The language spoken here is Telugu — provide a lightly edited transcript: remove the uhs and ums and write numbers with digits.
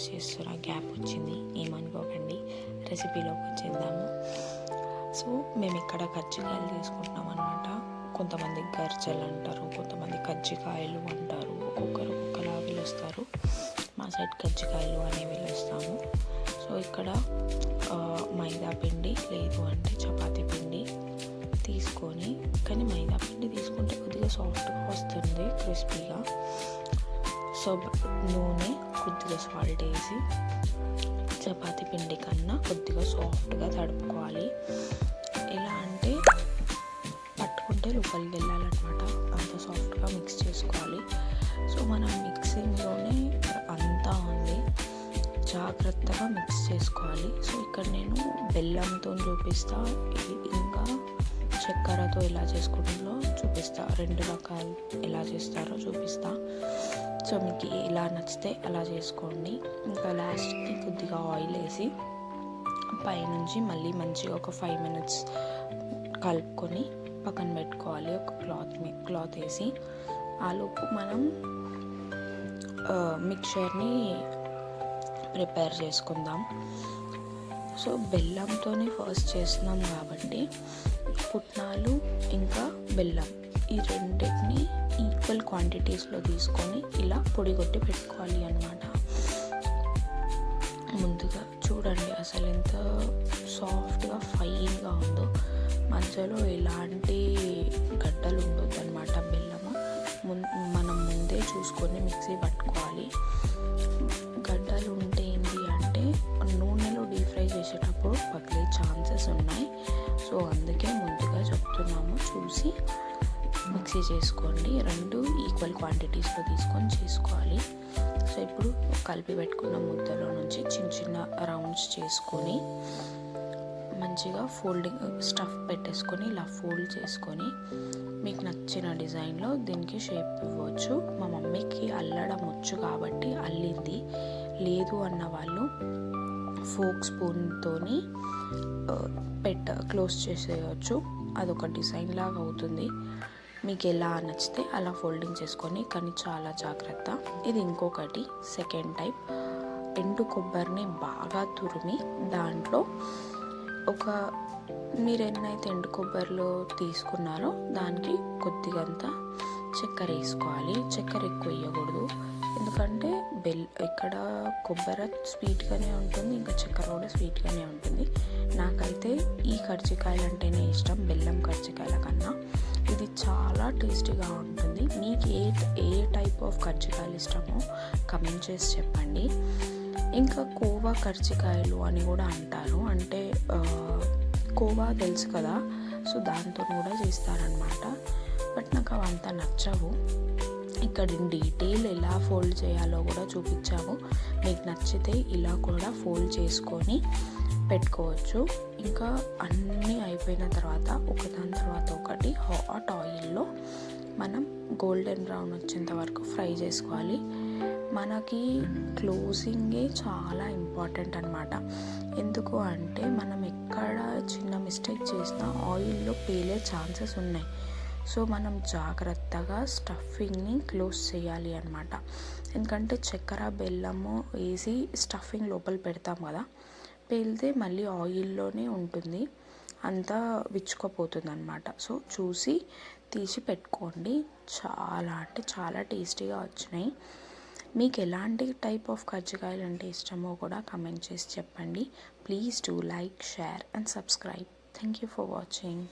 వీడియోస్ చేస్తున్న గ్యాప్ వచ్చింది, ఏమనుకోకండి. రెసిపీలోకి వచ్చేద్దాము. సో మేము ఇక్కడ కజ్జికాయలు తీసుకుంటున్నాం అనమాట. కొంతమంది గర్జలు అంటారు, కొంతమంది కజ్జికాయలు అంటారు, ఒక్కొక్కరు ఒక్కొక్కలా పిలుస్తారు. మా సైడ్ కజ్జికాయలు అనే పిలుస్తాము. సో ఇక్కడ మైదా పిండి లేదు అంటే చపాతీ పిండి తీసుకొని, కానీ మైదా పిండి తీసుకుంటే కొద్దిగా సాఫ్ట్గా వస్తుంది, క్రిస్పీగా. సో నూనె, కొద్దిగా సాల్ట్ వేసి చపాతీ పిండి కన్నా కొద్దిగా సాఫ్ట్గా తడుపుకోవాలి. ఎలా అంటే పట్టుకుంటే లోపలికి వెళ్ళాలన్నమాట, అంత సాఫ్ట్గా మిక్స్ చేసుకోవాలి. సో మనం మిక్సింగ్లోనే అంతా ఉంది, జాగ్రత్తగా మిక్స్ చేసుకోవాలి. సో ఇక్కడ నేను బెల్లంతో చూపిస్తా, ఇంకా చక్కెరతో ఎలా చేసుకుంటారో చూపిస్తా, 2 రకాలు ఎలా చేస్తారో చూపిస్తా. సో మీకు ఎలా నచ్చితే అలా చేసుకోండి. ఇంకా లాస్ట్కి కొద్దిగా ఆయిల్ వేసి పైనుంచి మళ్ళీ మంచిగా ఒక 5 minutes కలుపుకొని పక్కన పెట్టుకోవాలి. ఒక క్లాత్ వేసి ఆలోపు మనం మిక్చర్ని ప్రిపేర్ చేసుకుందాం. సో బెల్లంతోనే ఫస్ట్ చేస్తున్నాం కాబట్టి పుట్నాలు ఇంకా బెల్లం ఈ రెండింటిని ఈక్వల్ క్వాంటిటీస్లో తీసుకొని ఇలా పొడి కొట్టి పెట్టుకోవాలి అన్నమాట. ముందుగా చూడండి అసలు ఎంత సాఫ్ట్గా ఫైన్గా ఉందో, మధ్యలో ఎలాంటి గడ్డలు ఉండొద్దు అనమాట. బెల్లము మనం ముందే చూసుకొని మిక్సీ పట్టుకోవాలి. గడ్డలు ఉంటే ఏంటి అంటే నూనెలో డీప్ ఫ్రై చేసేటప్పుడు పగిలే ఛాన్సెస్ ఉన్నాయి. సో అందుకే ముందుగా చెప్తున్నాము, చూసి మిక్సీ చేసుకోండి. 2 ఈక్వల్ క్వాంటిటీస్లో తీసుకొని చేసుకోవాలి. సో ఇప్పుడు కలిపి పెట్టుకున్న ముద్దలో నుంచి చిన్న చిన్న రౌండ్స్ చేసుకొని మంచిగా ఫోల్డింగ్ స్టఫ్ పెట్టేసుకొని ఇలా ఫోల్డ్ చేసుకొని మీకు నచ్చిన డిజైన్లో దీనికి షేప్ ఇవ్వచ్చు. మా మమ్మీకి అల్లడం వచ్చు కాబట్టి అల్లింది, లేదు అన్న వాళ్ళు ఫోక్ స్పూన్తోని క్లోజ్ చేసేయచ్చు, అదొక డిజైన్ లాగా అవుతుంది. మీకు ఎలా నచ్చితే అలా ఫోల్డింగ్ చేసుకొని, కానీ చాలా జాగ్రత్త. ఇది ఇంకొకటి సెకండ్ టైప్. ఎండు కొబ్బరిని బాగా తురిమి దాంట్లో మీరు ఎన్నైతే ఎండు కొబ్బరిలో తీసుకున్నారో దానికి కొద్దిగంత చక్కెర వేసుకోవాలి. చక్కెర ఎక్కువ వేయకూడదు, ఎందుకంటే ఇక్కడ కొబ్బరి స్వీట్గానే ఉంటుంది, ఇంకా చక్కెర కూడా స్వీట్గానే ఉంటుంది. నాకైతే ఈ కర్జికాయలు అంటేనే ఇష్టం, బెల్లం కర్జికాయల కన్నా. ఇది చాలా టేస్టీగా ఉంటుంది. మీకు ఏ టైప్ ఆఫ్ కర్జికాయలు ఇష్టమో కమెంట్ చేసి చెప్పండి. ఇంకా కోవా కర్జికాయలు అని కూడా అంటారు, అంటే కోవా తెలుసు కదా, సో దాంతో కూడా చేస్తారనమాట. బట్ నాకు అవంతా నచ్చవు. ఇక్కడ డీటెయిల్ ఎలా ఫోల్డ్ చేయాలో కూడా చూపించాము. మీకు నచ్చితే ఇలా కూడా ఫోల్డ్ చేసుకొని పెట్టుకోవచ్చు. ఇంకా అన్నీ అయిపోయిన తర్వాత ఒకదాని తర్వాత ఒకటి హాట్ ఆయిల్లో మనం గోల్డెన్ బ్రౌన్ వచ్చేంత వరకు ఫ్రై చేసుకోవాలి. మనకి క్లోజింగే చాలా ఇంపార్టెంట్ అనమాట. ఎందుకు అంటే మనం ఎక్కడ చిన్న మిస్టేక్ చేసినా ఆయిల్లో పేలే ఛాన్సెస్ ఉన్నాయి. సో మనం జాగ్రత్తగా స్టఫింగ్ని క్లోజ్ చేయాలి అనమాట. ఎందుకంటే చక్కెర బెల్లము వేసి స్టఫింగ్ లోపల పెడతాం కదా, పేలితే మళ్ళీ ఆయిల్లోనే ఉంటుంది, అంతా విచ్చుకోపోతుంది అనమాట. సో చూసి తీసి పెట్టుకోండి. చాలా అంటే చాలా టేస్టీగా వచ్చినాయి. మీకు ఎలాంటి టైప్ ఆఫ్ కజ్జికాయలు అంటే ఇష్టమో కూడా కమెంట్ చేసి చెప్పండి. Please do like, share and subscribe. Thank you for watching.